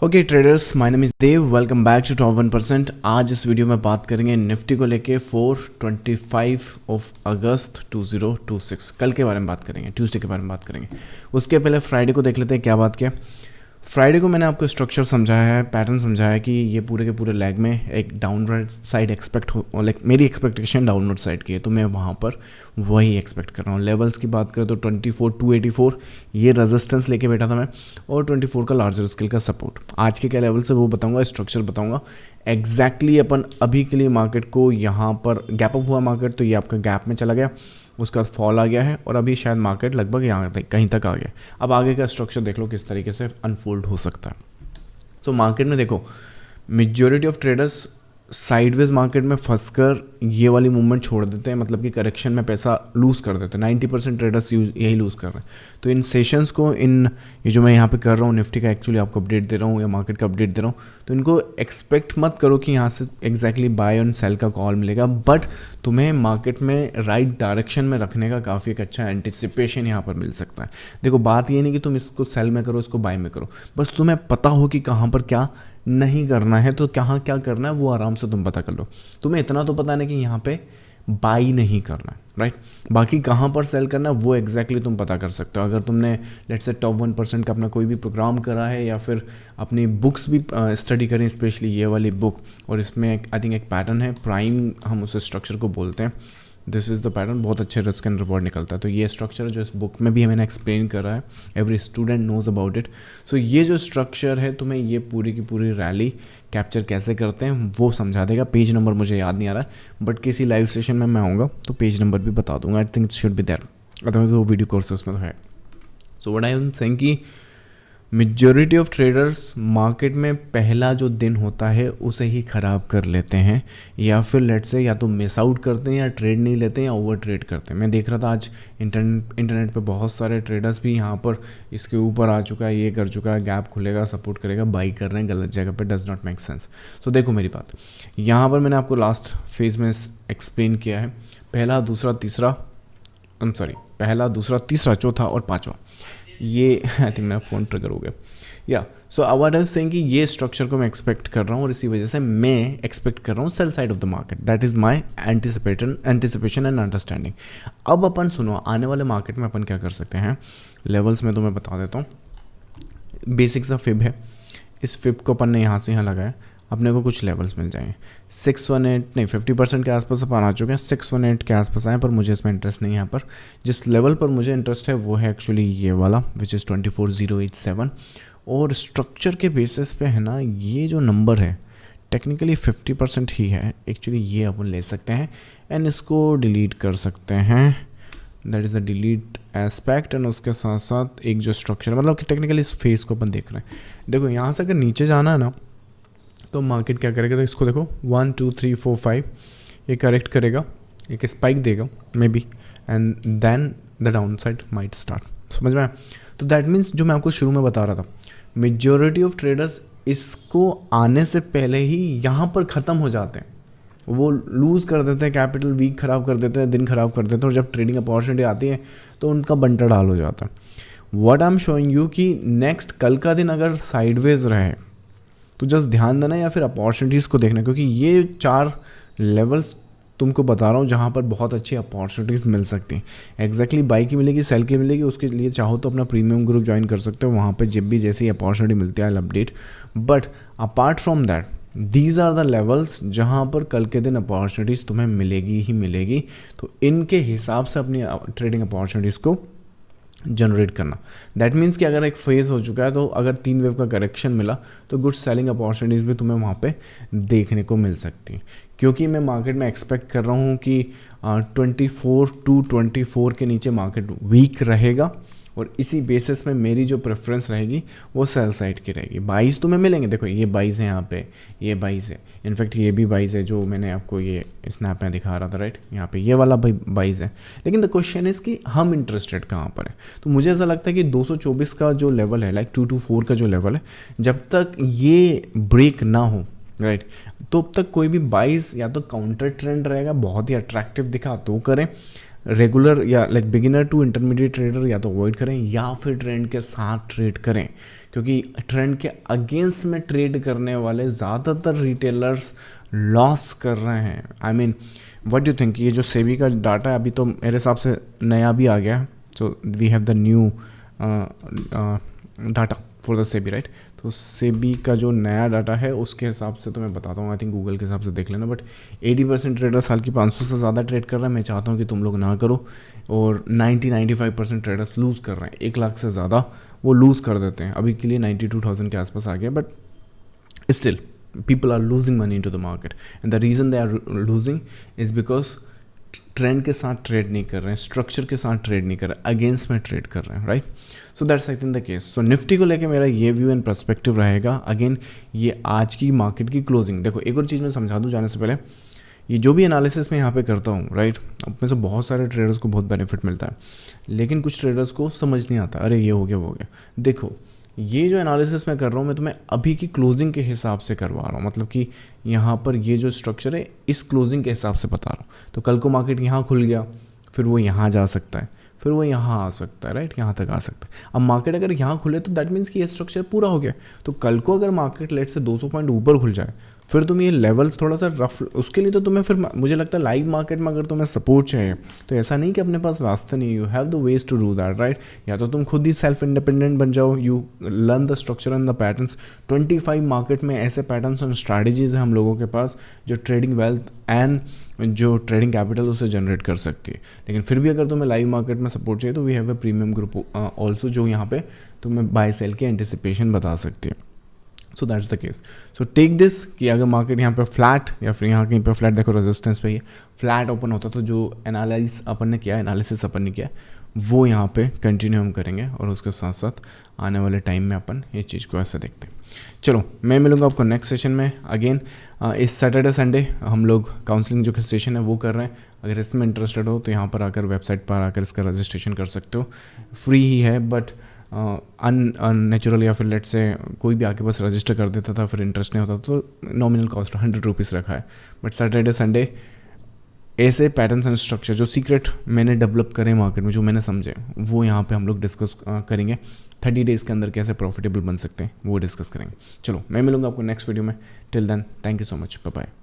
Okay traders, my name is Dev. Welcome back to top 1%। आज इस video में बात करेंगे निफ्टी को लेके 4/25 ऑफ अगस्त 2026 कल के बारे में बात करेंगे, ट्यूसडे के बारे में बात करेंगे। उसके पहले फ्राइडे को देख लेते हैं क्या बात किया। फ्राइडे को मैंने आपको स्ट्रक्चर समझाया है, पैटर्न समझाया है कि ये पूरे के पूरे लेग में एक डाउनवर्ड साइड एक्सपेक्ट हो, लाइक मेरी एक्सपेक्टेशन डाउनवर्ड साइड की है, तो मैं वहाँ पर वही एक्सपेक्ट कर रहा हूँ। लेवल्स की बात करें तो 24,284 ये रेजिस्टेंस लेके बैठा था मैं, और 24 का लार्जर स्केल का सपोर्ट। आज के क्या लेवल से वो बताऊंगा, स्ट्रक्चर बताऊंगा एग्जैक्टली। अपन अभी के लिए मार्केट को यहाँ पर गैप अप हुआ मार्केट, तो ये आपका गैप में चला गया, उसका फॉल आ गया है और अभी शायद मार्केट लगभग यहाँ तक कहीं तक आ गया। अब आगे का स्ट्रक्चर देख लो किस तरीके से अनफोल्ड हो सकता है। सो मार्केट में देखो, majority of traders sideways market में फंसकर ये वाली मूवमेंट छोड़ देते हैं, मतलब कि करेक्शन में पैसा लूज़ कर देते हैं। 90% ट्रेडर्स यही लूज़ कर रहे हैं। तो इन सेशंस को, ये जो मैं यहाँ पे कर रहा हूँ निफ्टी का, एक्चुअली आपको अपडेट दे रहा हूँ या मार्केट का अपडेट दे रहा हूँ, तो इनको एक्सपेक्ट मत करो कि यहाँ से एग्जैक्टली बाय एंड सेल का कॉल मिलेगा, बट तुम्हें मार्केट में राइट डायरेक्शन में रखने का काफ़ी एक अच्छा एंटिसिपेशन यहाँ पर मिल सकता है। देखो, बात ये नहीं कि तुम इसको सेल में करो, इसको बाय में करो, बस तुम्हें पता हो कि कहाँ पर क्या नहीं करना है, तो कहाँ क्या करना है वो आराम से तुम पता कर लो। तुम्हें इतना तो पता नहीं कि यहाँ पे बाई नहीं करना है, राइट। बाकी कहाँ पर सेल करना है वो एग्जैक्टली तुम पता कर सकते हो। अगर तुमने लेट्स से टॉप 1% का अपना कोई भी प्रोग्राम करा है, या फिर अपनी बुक्स भी स्टडी करें, स्पेशली ये वाली बुक, और इसमें आई थिंक एक पैटर्न है प्राइम, हम उस स्ट्रक्चर को बोलते हैं। दिस इज़ द पैटर्न, बहुत अच्छे रिस्क एंड रिवॉर्ड निकलता है। तो ये स्ट्रक्चर जो इस बुक में भी मैंने एक्सप्लेन करा है, every student knows about it. So ये जो स्ट्रक्चर है तुम्हें ये पूरी की पूरी रैली कैप्चर कैसे करते हैं वो समझा देगा। पेज नंबर मुझे याद नहीं आ रहा है, बट किसी लाइव सेशन में मैं आऊँगा तो पेज नंबर भी बता दूंगा। I think it should be there, otherwise वो वीडियो कोर्स उसमें तो है। So what I am saying कि मेजॉरिटी ऑफ ट्रेडर्स मार्केट में पहला जो दिन होता है उसे ही ख़राब कर लेते हैं, या फिर लेट से या तो मिस आउट करते हैं, या ट्रेड नहीं लेते हैं, या ओवर ट्रेड करते हैं। मैं देख रहा था आज इंटरनेट पे बहुत सारे ट्रेडर्स भी यहाँ पर इसके ऊपर आ चुका है, ये कर चुका है, गैप खुलेगा, सपोर्ट करेगा, बाई कर रहे हैं गलत जगह पे। Does not make sense. So देखो मेरी बात, यहाँ पर मैंने आपको लास्ट फेज में एक्सप्लेन किया है, पहला दूसरा तीसरा चौथा और पाँचवा, ये आई थिंक मेरा फ़ोन ट्रिगर हो गया या। सो व्हाट आई एम सेइंग कि ये स्ट्रक्चर को मैं एक्सपेक्ट कर रहा हूँ, और इसी वजह से मैं एक्सपेक्ट कर रहा हूँ sell side of the market. That is my anticipation and understanding. अब अपन सुनो, आने वाले मार्केट में अपन क्या कर सकते हैं, लेवल्स में तो मैं बता देता हूँ। बेसिक सा फिब है, इस फिब को अपन ने यहाँ से यहाँ लगाया, अपने को कुछ लेवल्स मिल जाएंगे। 618 नहीं 50% के आसपास अपन आ चुके हैं, 618 के आसपास आए, पर मुझे इसमें इंटरेस्ट नहीं है। यहाँ पर जिस लेवल पर मुझे इंटरेस्ट है वो है एक्चुअली ये वाला, विच इज़ 24,087। और स्ट्रक्चर के बेसिस पे है ना, ये जो नंबर है टेक्निकली 50% ही है एक्चुअली, ये अपन ले सकते हैं एंड इसको डिलीट कर सकते हैं। That is the delete aspect. And उसके साथ साथ एक जो स्ट्रक्चर, मतलब कि टेक्निकली इस फेस को अपन देख रहे हैं। देखो, यहाँ से अगर नीचे जाना है ना, तो मार्केट क्या करेगा, तो इसको देखो 1 2 3 4 5 ये करेक्ट करेगा, एक स्पाइक देगा maybe, and then the downside might start. समझ में आया? तो दैट मीन्स जो मैं आपको शुरू में बता रहा था, मेजॉरिटी ऑफ ट्रेडर्स इसको आने से पहले ही यहाँ पर ख़त्म हो जाते हैं, वो लूज़ कर देते हैं कैपिटल, वीक ख़राब कर देते हैं, दिन ख़राब कर देते हैं, और जब ट्रेडिंग अपॉर्चुनिटी आती है तो उनका बंटा डाल हो जाता है। What I am showing you कि नेक्स्ट कल का दिन अगर साइडवेज रहे तो जस्ट ध्यान देना, या फिर अपॉर्चुनिटीज़ को देखना, क्योंकि ये 4 लेवल्स तुमको बता रहा हूँ जहाँ पर बहुत अच्छी अपॉर्चुनिटीज़ मिल सकती हैं। एग्जैक्टली बाई की मिलेगी, सेल की मिलेगी, उसके लिए चाहो तो अपना प्रीमियम ग्रुप ज्वाइन कर सकते हो, वहाँ पे जब भी जैसी अपॉर्चुनिटी मिलती है I update. But apart from that, these are the levels जहाँ पर कल के दिन अपॉर्चुनिटीज़ तुम्हें मिलेगी ही मिलेगी। तो इनके हिसाब से अपनी ट्रेडिंग अपॉर्चुनिटीज़ को जनरेट करना। दैट मीन्स कि अगर एक फेज़ हो चुका है, तो अगर 3 वेव का करेक्शन मिला तो गुड सेलिंग अपॉर्चुनिटीज़ भी तुम्हें वहाँ पे देखने को मिल सकती हैं। क्योंकि मैं मार्केट में एक्सपेक्ट कर रहा हूँ कि 24 to 24 के नीचे मार्केट वीक रहेगा, और इसी बेसिस में मेरी जो प्रेफरेंस रहेगी वो सेल साइड की रहेगी। बाइज तुम्हें मिलेंगे, देखो ये बाइज है, यहाँ पे ये बाइज है, इनफैक्ट ये भी बाइज है जो मैंने आपको ये स्नैप में दिखा रहा था, राइट। यहाँ पे ये वाला बाइज है, लेकिन द क्वेश्चन इज़ कि हम इंटरेस्टेड कहाँ पर है। तो मुझे ऐसा लगता है कि 224 का जो लेवल है, लाइक 224 का जो लेवल है, जब तक ये ब्रेक ना हो, राइट, तो अब तक कोई भी बाइज या तो काउंटर ट्रेंड रहेगा, बहुत ही अट्रैक्टिव दिखा तो करें, रेगुलर या like beginner to intermediate trader या तो अवॉइड करें, या फिर ट्रेंड के साथ ट्रेड करें, क्योंकि ट्रेंड के अगेंस्ट में ट्रेड करने वाले ज़्यादातर रिटेलर्स लॉस कर रहे हैं. I mean what you think, ये जो सेबी का डाटा है अभी तो मेरे हिसाब से नया भी आ गया, so we have the new data for the SEBI, right. तो सेबी का जो नया डाटा है उसके हिसाब से तो मैं बताता हूँ, आई थिंक गूगल के हिसाब से देख लेना, बट 80% ट्रेडर साल की 500 से ज़्यादा ट्रेड कर रहे हैं. मैं चाहता हूँ कि तुम लोग ना करो. और 90-95% ट्रेडर्स लूज़ कर रहे हैं, 1 लाख से ज़्यादा वो लूज़ कर देते हैं. अभी के लिए 92,000 के आसपास आ गया, but still people are losing money into the market, and the reason they are losing is because trend के साथ ट्रेड नहीं कर रहे हैं, स्ट्रक्चर के साथ ट्रेड नहीं कर रहे हैं, अगेंस्ट में ट्रेड कर रहे हैं, right. So that's I think the case. So Nifty को लेके मेरा ये व्यू एंड पर्सपेक्टिव रहेगा. अगेन ये आज की मार्केट की क्लोजिंग. देखो एक और चीज़ मैं समझा दूँ जाने से पहले, ये जो भी एनालिसिस मैं यहाँ पे करता हूँ, राइट, अब में से बहुत सारे ट्रेडर्स को बहुत बेनिफिट मिलता है, लेकिन कुछ ट्रेडर्स को समझ नहीं आता, अरे ये हो गया वो हो गया. देखो ये जो एनालिसिस मैं कर रहा हूँ मैं तुम्हें अभी की क्लोजिंग के हिसाब से करवा रहा हूँ, मतलब कि यहाँ पर ये जो स्ट्रक्चर है इस क्लोजिंग के हिसाब से बता रहा हूँ. तो कल को मार्केट यहाँ खुल गया, फिर वो यहाँ जा सकता है, फिर वो यहाँ आ सकता है, राइट, यहाँ तक आ सकता है. अब मार्केट अगर यहाँ खुले तो दैट मीन्स कि ये स्ट्रक्चर पूरा हो गया. तो कल को अगर मार्केट लेट से 200 पॉइंट ऊपर खुल जाए, फिर तुम ये लेवल्स थोड़ा सा रफ, उसके लिए तो तुम्हें फिर मुझे लगता है लाइव मार्केट में अगर तुम्हें सपोर्ट चाहिए तो ऐसा नहीं कि अपने पास रास्ता नहीं, you have the ways to do that, right. या तो तुम खुद ही सेल्फ इंडिपेंडेंट बन जाओ, you learn the structure and the patterns. 25 market में ऐसे पैटर्न्स एंड स्ट्रैटेजीज हैं हम लोगों के पास जो ट्रेडिंग वेल्थ एंड जो ट्रेडिंग कैपिटल उसे जनरेट कर सकती है. लेकिन फिर भी अगर तुम्हें लाइव मार्केट में सपोर्ट चाहिए तो we have a premium group also जो यहाँ पे तुम्हें बाय सेल की एंटिसिपेशन बता सकती है. So that's the case. So take this कि अगर मार्केट यहाँ पे फ्लैट या फिर यहाँ कहीं पे फ्लैट, देखो रेजिस्टेंस पे ही फ्लैट ओपन होता तो जो एनालिसिस अपन ने किया वो यहाँ पे कंटिन्यू हम करेंगे, और उसके साथ साथ आने वाले टाइम में अपन ये चीज़ को ऐसे देखते हैं. चलो मैं मिलूँगा आपको नेक्स्ट सेशन में. अगेन इस सैटरडे संडे हम लोग काउंसलिंग जो सेशन है वो कर रहे हैं. अगर इसमें इंटरेस्टेड हो तो यहाँ पर आकर वेबसाइट पर आकर इसका रजिस्ट्रेशन कर सकते हो. फ्री ही है, बट अननेचुरल या फिर लेट से कोई भी आके बस रजिस्टर कर देता था, फिर इंटरेस्ट नहीं होता तो नॉमिनल कॉस्ट 100 रुपीज़ रखा है. बट सैटरडे संडे ऐसे पैटर्न्स एंड स्ट्रक्चर जो सीक्रेट मैंने डेवलप करे मार्केट में, जो मैंने समझे, वो यहाँ पे हम लोग डिस्कस करेंगे. 30 डेज़ के अंदर कैसे प्रॉफिटेबल बन सकते हैं वो डिस्कस करेंगे. चलो मैं मिलूँगा आपको नेक्स्ट वीडियो में. Till then thank you so much, bye bye.